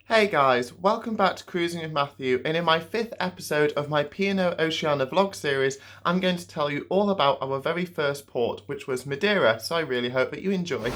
Hey guys, welcome back to Cruising with Matthew, and in my 5th episode of my P&O Oceana vlog series, I'm going to tell you all about our very first port, which was Madeira, so I really hope that you enjoy.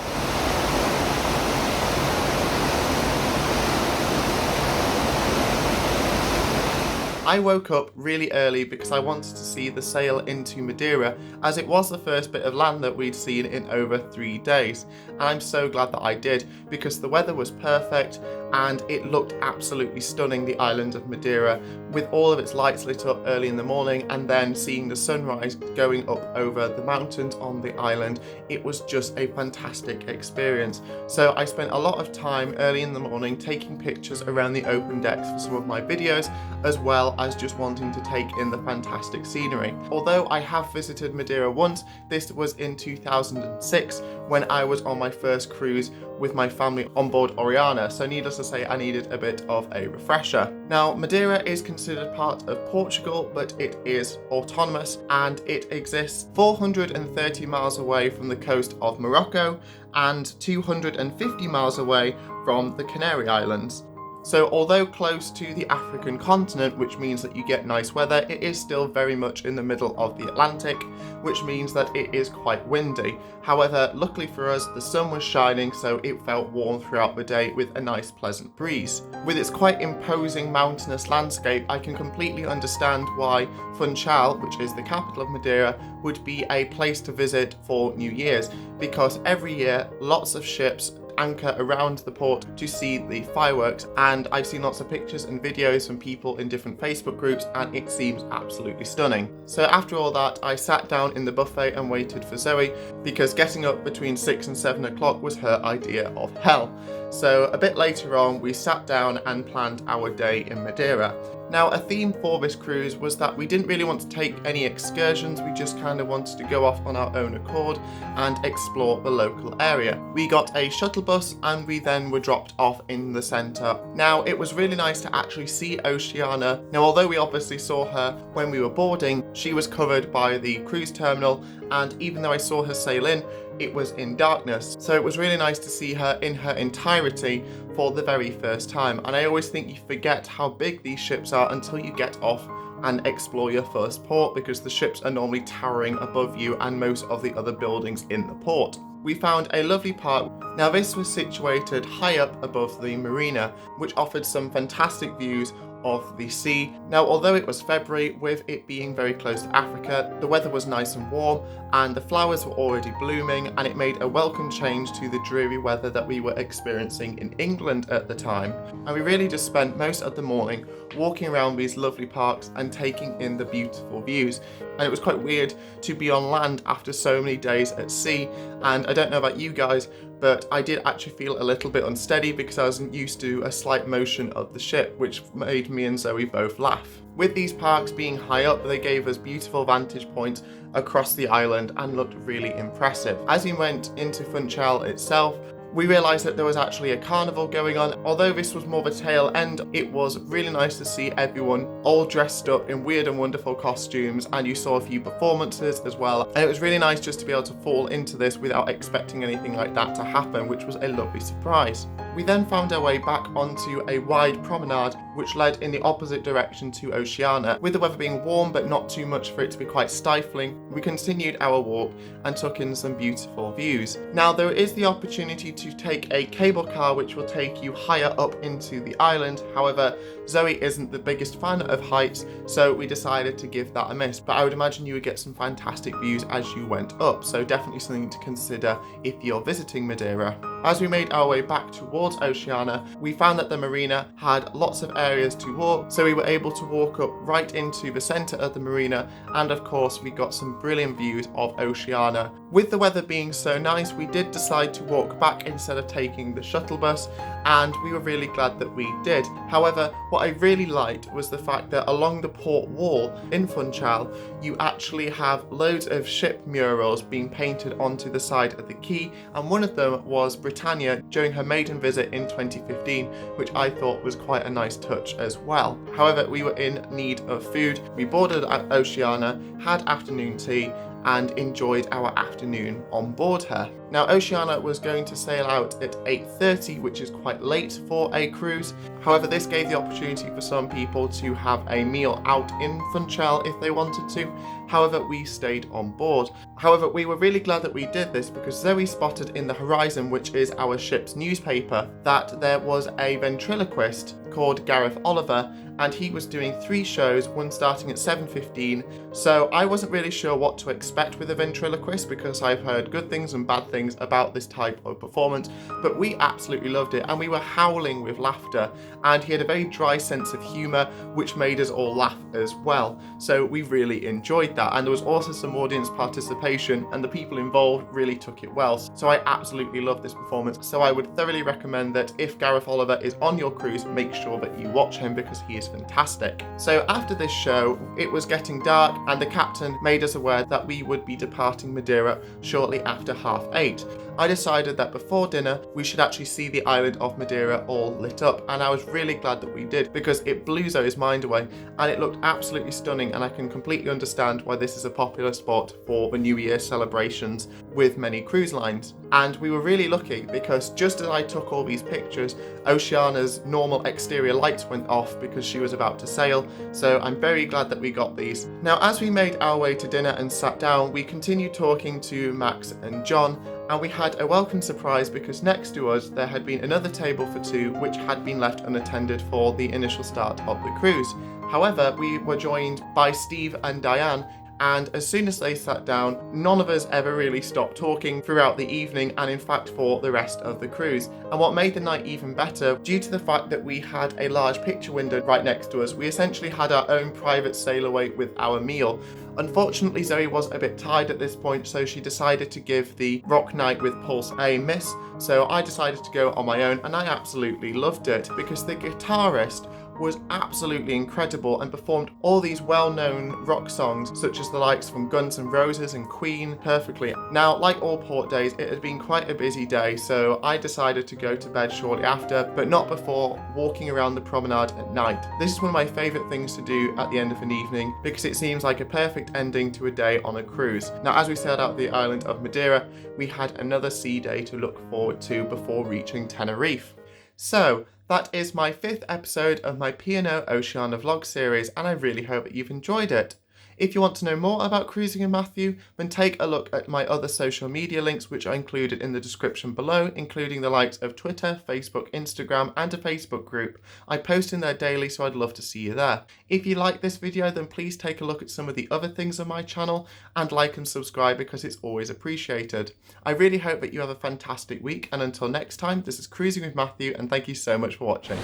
I woke up really early because I wanted to see the sail into Madeira, as it was the first bit of land that we'd seen in over 3 days. And I'm so glad that I did, because the weather was perfect and it looked absolutely stunning, the island of Madeira, with all of its lights lit up early in the morning and then seeing the sunrise going up over the mountains on the island. It was just a fantastic experience. So I spent a lot of time early in the morning taking pictures around the open decks for some of my videos, as well as just wanting to take in the fantastic scenery. Although I have visited Madeira once, this was in 2006 when I was on my first cruise with my family on board Oceana, so needless to say I needed a bit of a refresher. Now, Madeira is considered part of Portugal, but it is autonomous and it exists 430 miles away from the coast of Morocco and 250 miles away from the Canary Islands. So although close to the African continent, which means that you get nice weather, it is still very much in the middle of the Atlantic, which means that it is quite windy. However, luckily for us, the sun was shining, so it felt warm throughout the day with a nice pleasant breeze. With its quite imposing mountainous landscape, I can completely understand why Funchal, which is the capital of Madeira, would be a place to visit for New Year's, because every year lots of ships anchor around the port to see the fireworks, and I've seen lots of pictures and videos from people in different Facebook groups and it seems absolutely stunning. So after all that, I sat down in the buffet and waited for Zoe, because getting up between 6 and 7 o'clock was her idea of hell. So a bit later on we sat down and planned our day in Madeira. Now, a theme for this cruise was that we didn't really want to take any excursions, we just kind of wanted to go off on our own accord and explore the local area. We got a shuttle bus and we then were dropped off in the centre. Now, it was really nice to actually see Oceana. Now, although we obviously saw her when we were boarding, she was covered by the cruise terminal, and even though I saw her sail in, it was in darkness. So it was really nice to see her in her entirety for the very first time. And I always think you forget how big these ships are until you get off and explore your first port, because the ships are normally towering above you and most of the other buildings in the port. We found a lovely park. Now, this was situated high up above the marina, which offered some fantastic views of the sea. Now, although it was February, with it being very close to Africa, the weather was nice and warm and the flowers were already blooming, and it made a welcome change to the dreary weather that we were experiencing in England at the time. And we really just spent most of the morning walking around these lovely parks and taking in the beautiful views. And it was quite weird to be on land after so many days at sea, and I don't know about you guys, but I did actually feel a little bit unsteady because I wasn't used to a slight motion of the ship, which made me and Zoe both laugh. With these parks being high up, they gave us beautiful vantage points across the island and looked really impressive. As we went into Funchal itself, we realised that there was actually a carnival going on. Although this was more of a tail end, it was really nice to see everyone all dressed up in weird and wonderful costumes, and you saw a few performances as well. And it was really nice just to be able to fall into this without expecting anything like that to happen, which was a lovely surprise. We then found our way back onto a wide promenade which led in the opposite direction to Oceana. With the weather being warm but not too much for it to be quite stifling, we continued our walk and took in some beautiful views. Now, there is the opportunity to take a cable car which will take you higher up into the island. However, Zoe isn't the biggest fan of heights, so we decided to give that a miss. But I would imagine you would get some fantastic views as you went up, so definitely something to consider if you're visiting Madeira. As we made our way back towards Oceana, we found that the marina had lots of areas to walk, so we were able to walk up right into the centre of the marina, and of course we got some brilliant views of Oceana. With the weather being so nice, we did decide to walk back instead of taking the shuttle bus, and we were really glad that we did. However, what I really liked was the fact that along the port wall in Funchal, you actually have loads of ship murals being painted onto the side of the quay, and one of them was Britannia during her maiden visit in 2015, which I thought was quite a nice touch as well. However, we were in need of food. We boarded at Oceana, had afternoon tea, and enjoyed our afternoon on board her. Now, Oceana was going to sail out at 8:30, which is quite late for a cruise. However, this gave the opportunity for some people to have a meal out in Funchal if they wanted to. However, we stayed on board. However, we were really glad that we did this because Zoe spotted in the horizon, which is our ship's newspaper, that there was a ventriloquist called Gareth Oliver, and he was doing 3 shows, one starting at 7:15. So I wasn't really sure what to expect with a ventriloquist because I've heard good things and bad things about this type of performance, but we absolutely loved it and we were howling with laughter, and he had a very dry sense of humour which made us all laugh as well. So we really enjoyed that, and there was also some audience participation and the people involved really took it well. So I absolutely loved this performance. So I would thoroughly recommend that if Gareth Oliver is on your cruise, make sure that you watch him because he is fantastic. So after this show, it was getting dark and the captain made us aware that we would be departing Madeira shortly after 8:30. I decided that before dinner we should actually see the island of Madeira all lit up, and I was really glad that we did because it blew Zoe's mind away and it looked absolutely stunning, and I can completely understand why this is a popular spot for the New Year celebrations with many cruise lines. And we were really lucky because just as I took all these pictures, Oceana's normal exterior lights went off because she was about to sail, so I'm very glad that we got these. Now, as we made our way to dinner and sat down, we continued talking to Max and John, and we had a welcome surprise because next to us there had been another table for 2 which had been left unattended for the initial start of the cruise. However, we were joined by Steve and Diane, and as soon as they sat down, none of us ever really stopped talking throughout the evening and in fact for the rest of the cruise. And what made the night even better, due to the fact that we had a large picture window right next to us, we essentially had our own private sail away with our meal. Unfortunately, Zoe was a bit tired at this point, so she decided to give the Rock Night with Pulse a miss. So I decided to go on my own, and I absolutely loved it because the guitarist was absolutely incredible and performed all these well-known rock songs such as the likes from Guns N' Roses and Queen perfectly. Now, like all port days, it had been quite a busy day, so I decided to go to bed shortly after, but not before walking around the promenade at night. This is one of my favourite things to do at the end of an evening because it seems like a perfect ending to a day on a cruise. Now, as we sailed out the island of Madeira, we had another sea day to look forward to before reaching Tenerife. So, that is my 5th episode of my P&O Oceana vlog series, and I really hope that you've enjoyed it. If you want to know more about cruising in Matthew, then take a look at my other social media links which are included in the description below, including the likes of Twitter, Facebook, Instagram and a Facebook group. I post in there daily, so I'd love to see you there. If you like this video, then please take a look at some of the other things on my channel and like and subscribe because it's always appreciated. I really hope that you have a fantastic week, and until next time, this is Cruising with Matthew, and thank you so much for watching.